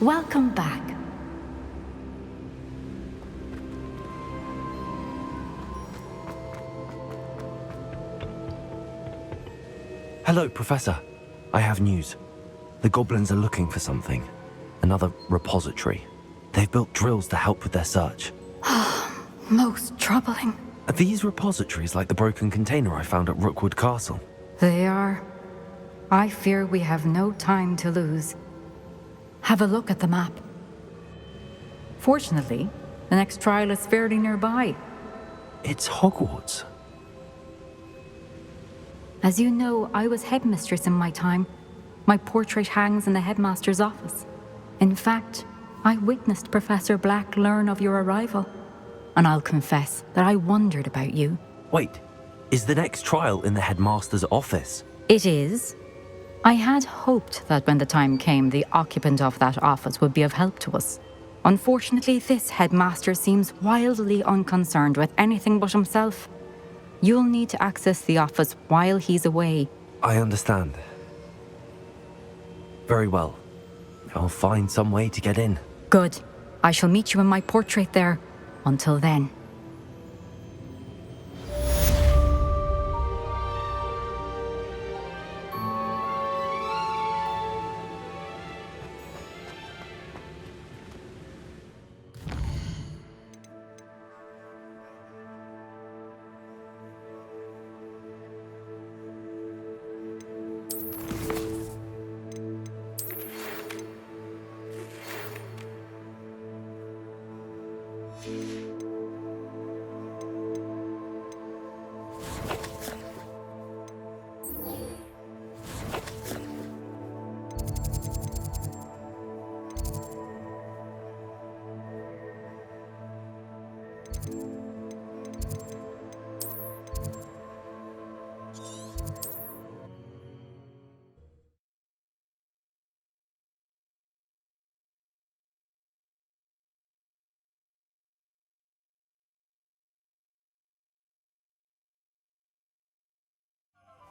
Welcome back. Hello, Professor. I have news. The goblins are looking for something. Another repository. They've built drills to help with their search. Most troubling. Are these repositories like the broken container I found at Rookwood Castle? They are. I fear we have no time to lose. Have a look at the map. Fortunately, the next trial is fairly nearby. It's Hogwarts. As you know, I was headmistress in my time. My portrait hangs in the headmaster's office. In fact, I witnessed Professor Black learn of your arrival. And I'll confess that I wondered about you. Wait, is the next trial in the headmaster's office? It is. I had hoped that when the time came, the occupant of that office would be of help to us. Unfortunately, this headmaster seems wildly unconcerned with anything but himself. You'll need to access the office while he's away. I understand. Very well. I'll find some way to get in. Good. I shall meet you in my portrait there. Until then.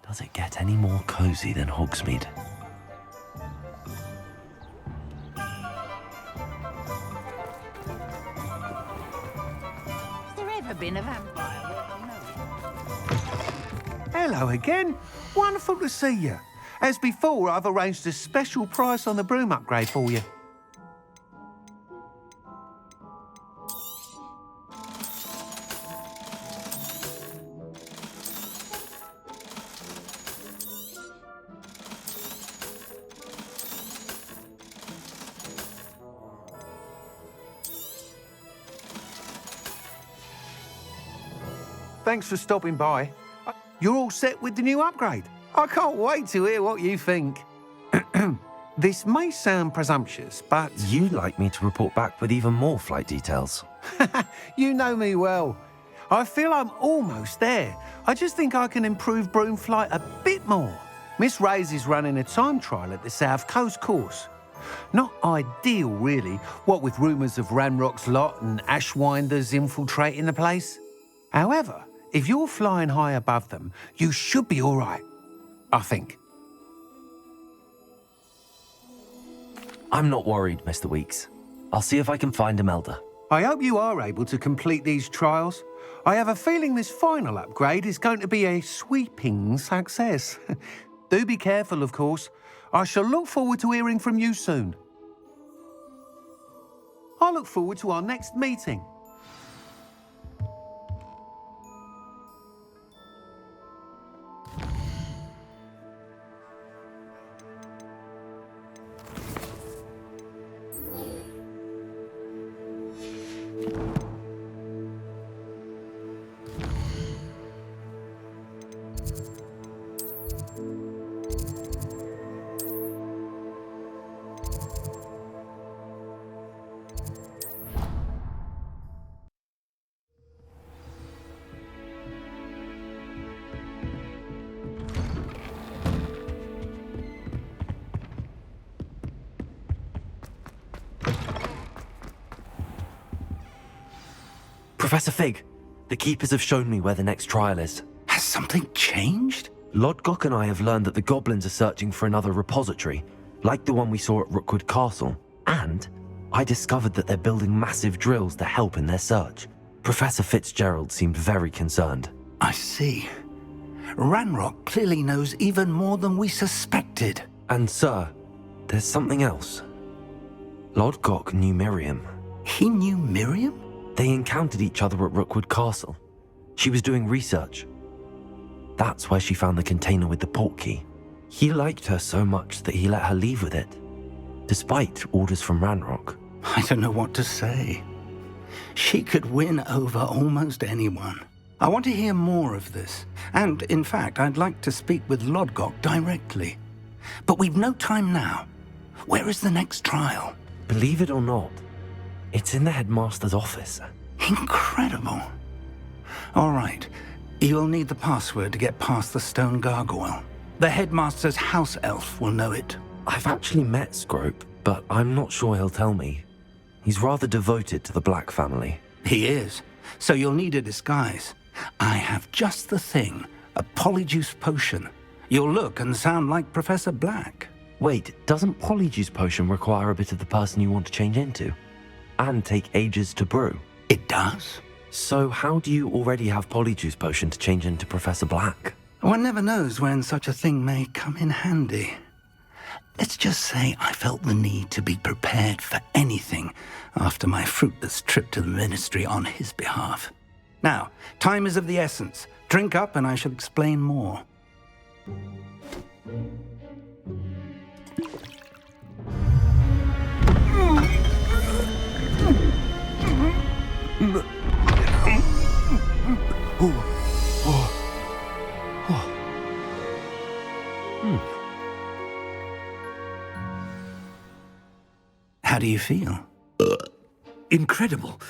Does it get any more cozy than Hogsmeade? Has there ever been a vampire? Hello again. Wonderful to see you. As before, I've arranged a special price on the broom upgrade for you. Thanks for stopping by. You're all set with the new upgrade. I can't wait to hear what you think. This may sound presumptuous, but... You'd like me to report back with even more flight details. You know me well. I feel I'm almost there. I just think I can improve broom flight a bit more. Miss Ray's is running a time trial at the South Coast course. Not ideal, really, what with rumours of Ranrock's lot and Ashwinders infiltrating the place. However, if you're flying high above them, you should be all right, I think. I'm not worried, Mr. Weeks. I'll see if I can find Imelda. I hope you are able to complete these trials. I have a feeling this final upgrade is going to be a sweeping success. Do be careful, of course. I shall look forward to hearing from you soon. I look forward to our next meeting. Professor Fig, the Keepers have shown me where the next trial is. Has something changed? Lodgok and I have learned that the goblins are searching for another repository, like the one we saw at Rookwood Castle. And I discovered that they're building massive drills to help in their search. Professor Fitzgerald seemed very concerned. I see. Ranrock clearly knows even more than we suspected. And sir, there's something else. Lodgok knew Miriam. He knew Miriam? They encountered each other at Rookwood Castle. She was doing research. That's where she found the container with the portkey. He liked her so much that he let her leave with it, despite orders from Ranrock. I don't know what to say. She could win over almost anyone. I want to hear more of this. And, in fact, I'd like to speak with Lodgok directly. But we've no time now. Where is the next trial? Believe it or not, it's in the headmaster's office. Incredible. All right. You'll need the password to get past the stone gargoyle. The headmaster's house elf will know it. I've actually met Scrope, but I'm not sure he'll tell me. He's rather devoted to the Black family. He is. So you'll need a disguise. I have just the thing. A Polyjuice potion. You'll look and sound like Professor Black. Wait, doesn't Polyjuice potion require a bit of the person you want to change into? And take ages to brew? It does. So how do you already have Polyjuice potion to change into Professor Black? One never knows when such a thing may come in handy. Let's just say I felt the need to be prepared for anything after my fruitless trip to the ministry on his behalf. Now, time is of the essence. Drink up and I shall explain more. How do you feel? Incredible.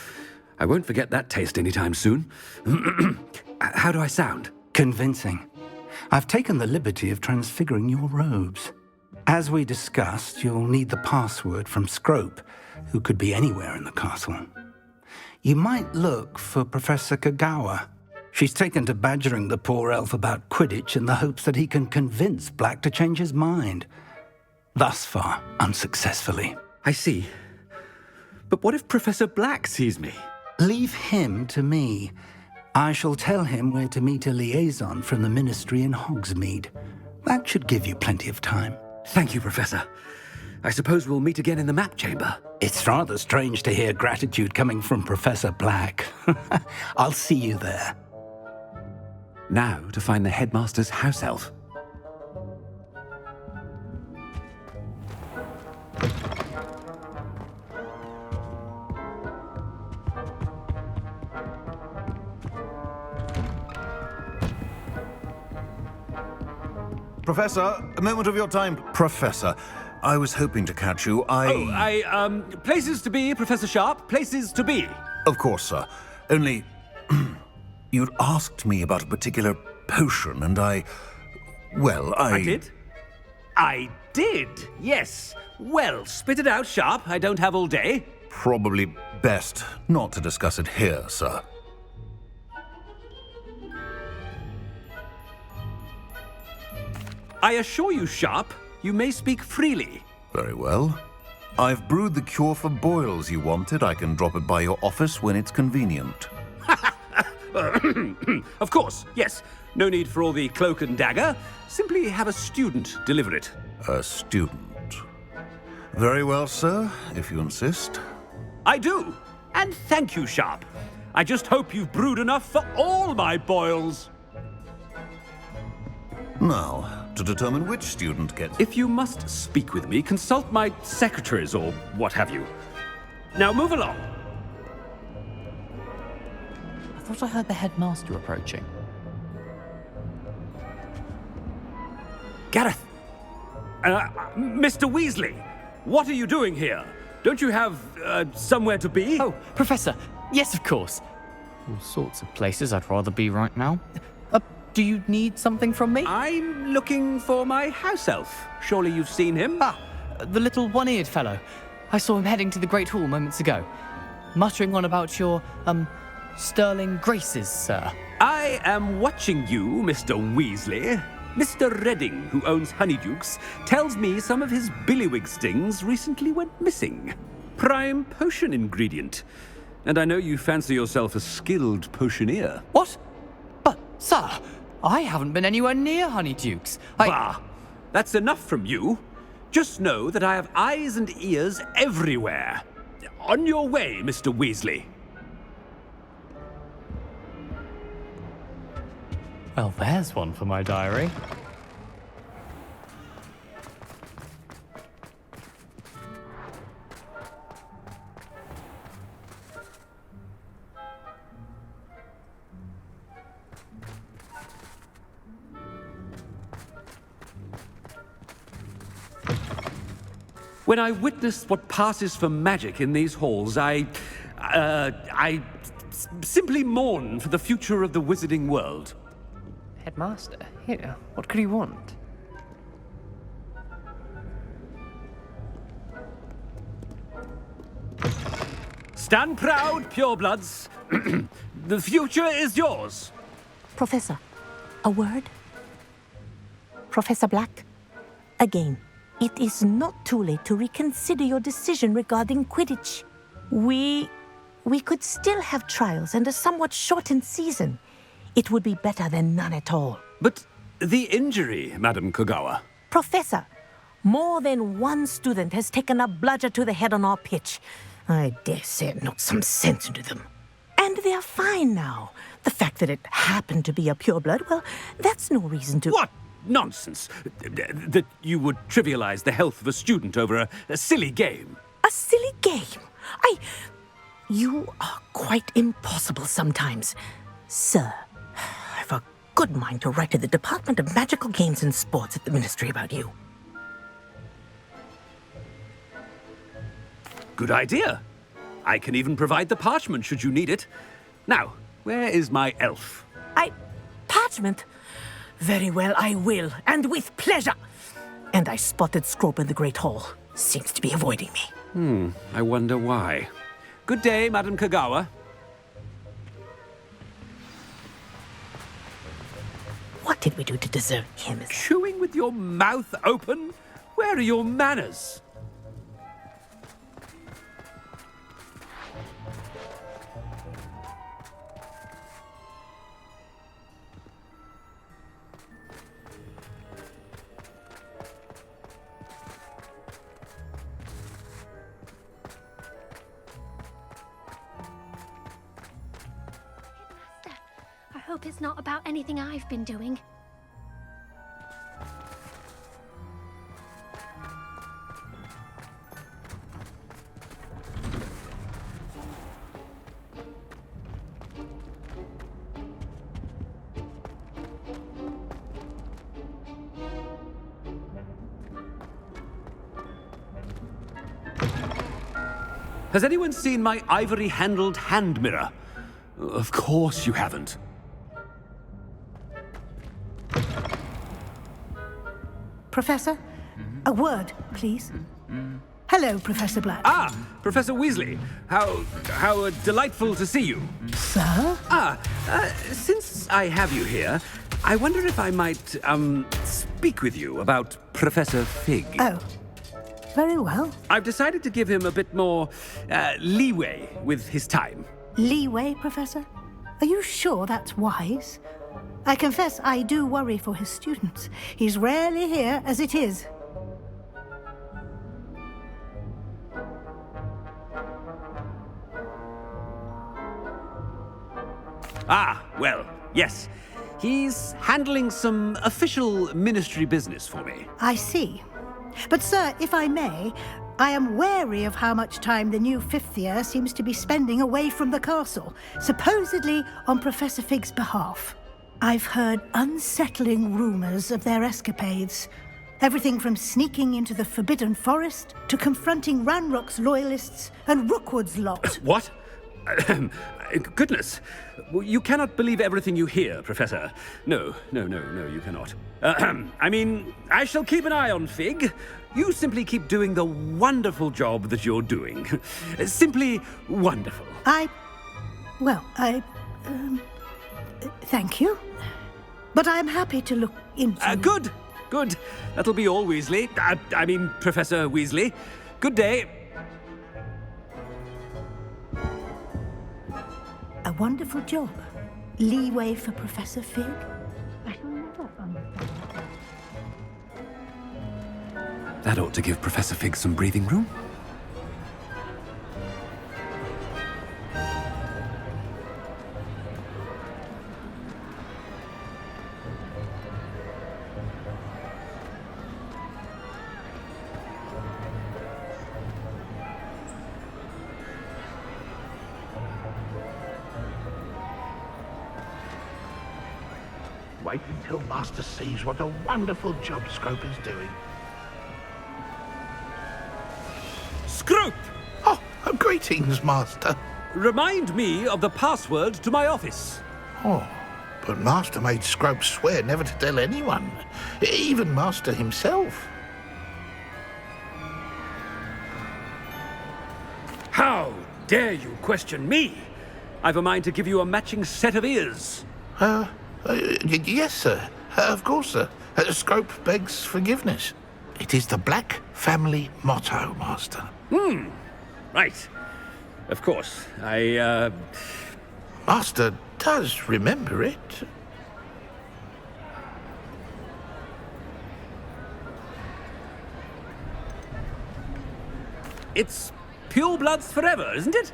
I won't forget that taste anytime soon. How do I sound? Convincing. I've taken the liberty of transfiguring your robes. As we discussed, you'll need the password from Scrope, who could be anywhere in the castle. You might look for Professor Kagawa. She's taken to badgering the poor elf about Quidditch in the hopes that he can convince Black to change his mind. Thus far, unsuccessfully. I see. But what if Professor Black sees me? Leave him to me. I shall tell him where to meet a liaison from the ministry in Hogsmeade. That should give you plenty of time. Thank you, Professor. I suppose we'll meet again in the map chamber. It's rather strange to hear gratitude coming from Professor Black. I'll see you there. Now to find the headmaster's house elf. Professor, a moment of your time. Professor, I was hoping to catch you. Places to be, Professor Sharp, places to be. Of course, sir. Only, you'd asked me about a particular potion, and I did? I did, yes. Well, spit it out, Sharp. I don't have all day. Probably best not to discuss it here, sir. I assure you, Sharp, you may speak freely. Very well. I've brewed the cure for boils you wanted. I can drop it by your office when it's convenient. Of course, yes. No need for all the cloak and dagger. Simply have a student deliver it. A student. Very well, sir, if you insist. I do. And thank you, Sharp. I just hope you've brewed enough for all my boils. Now, to determine which student gets... If you must speak with me, consult my secretaries or what have you. Now move along. I thought I heard the headmaster approaching. Gareth! Mr. Weasley, what are you doing here? Don't you have, somewhere to be? Oh, Professor. Yes, of course. All sorts of places I'd rather be right now. Do you need something from me? I'm looking for my house elf. Surely you've seen him? Ah, the little one-eared fellow. I saw him heading to the Great Hall moments ago. Muttering on about your, sterling graces, sir. I am watching you, Mr. Weasley. Mr. Redding, who owns Honeydukes, tells me some of his billywig stings recently went missing. Prime potion ingredient. And I know you fancy yourself a skilled potioneer. What? But, sir, I haven't been anywhere near Honeydukes. Bah! That's enough from you. Just know that I have eyes and ears everywhere. On your way, Mr. Weasley. Well, there's one for my diary. When I witness what passes for magic in these halls, I simply mourn for the future of the wizarding world. Headmaster, here, what could he want? Stand proud, purebloods. The future is yours. Professor, a word? Professor Black, again, it is not too late to reconsider your decision regarding Quidditch. We could still have trials and a somewhat shortened season. It would be better than none at all. But the injury, Madam Kogawa. Professor, more than one student has taken a bludger to the head on our pitch. I dare say it knocked some sense into them. And they're fine now. The fact that it happened to be a pureblood, well, that's no reason to... What nonsense! That you would trivialize the health of a student over a silly game. A silly game? You are quite impossible sometimes. Sir, I've a good mind to write to the Department of Magical Games and Sports at the Ministry about you. Good idea. I can even provide the parchment should you need it. Now, where is my elf? Parchment? Very well, I will, and with pleasure. And I spotted Scrope in the Great Hall. Seems to be avoiding me. I wonder why. Good day, Madam Kogawa. What did we do to deserve him? Chewing with your mouth open? Where are your manners? I hope it's not about anything I've been doing. Has anyone seen my ivory-handled hand mirror? Of course you haven't. Professor, a word, please. Hello, Professor Black. Ah, Professor Weasley. How delightful to see you. Sir? Since I have you here, I wonder if I might, speak with you about Professor Fig. Oh, very well. I've decided to give him a bit more, leeway with his time. Leeway, Professor? Are you sure that's wise? I confess I do worry for his students. He's rarely here as it is. Ah, well, yes. He's handling some official ministry business for me. I see. But, sir, if I may, I am wary of how much time the new fifth year seems to be spending away from the castle, supposedly on Professor Fig's behalf. I've heard unsettling rumors of their escapades. Everything from sneaking into the Forbidden Forest to confronting Ranrock's loyalists and Rookwood's lot. What? Goodness. You cannot believe everything you hear, Professor. No, you cannot. I mean, I shall keep an eye on Fig. You simply keep doing the wonderful job that you're doing. Simply wonderful. Thank you. but I am happy to look into it. Good. Good. That'll be all, Weasley. I mean, Professor Weasley. Good day. A wonderful job. Leeway for Professor Fig? I shall never understand. That ought to give Professor Fig some breathing room. Wait until Master sees what a wonderful job Scrope is doing. Scrope! Oh, greetings, Master. Remind me of the password to my office. Oh, but Master made Scrope swear never to tell anyone, even Master himself. How dare you question me? I've a mind to give you a matching set of ears. Yes, sir. Of course, sir. Scrope begs forgiveness. It is the Black family motto, Master. Right. Of course. Master does remember it. It's pure bloods forever, isn't it?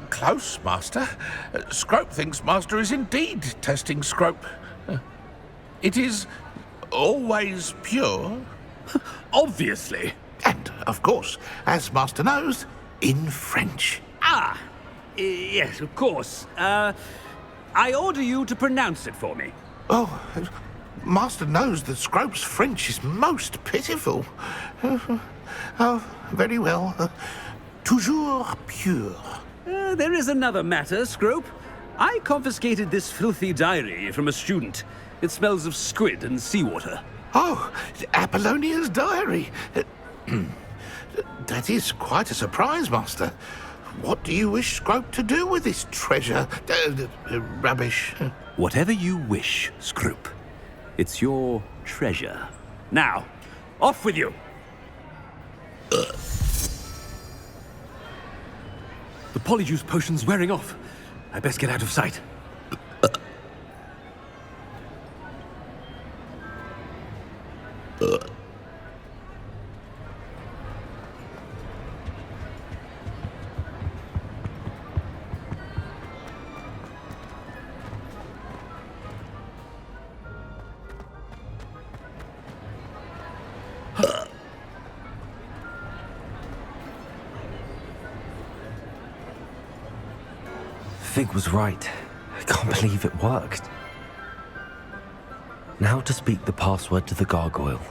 Close, Master. Scrope thinks Master is indeed testing Scrope. It is always pure. Obviously. And, of course, as Master knows, in French. Yes, of course. I order you to pronounce it for me. Oh, Master knows that Scrope's French is most pitiful. Oh, very well. Toujours pure. There is another matter, Scrope. I confiscated this filthy diary from a student. It smells of squid and seawater. Oh, Apollonia's diary. That is quite a surprise, Master. What do you wish Scrope to do with this treasure? Rubbish. Whatever you wish, Scrope. It's your treasure. Now, off with you. The Polyjuice potion's wearing off. I best get out of sight. Fig was right. I can't believe it worked. Now to speak the password to the gargoyle.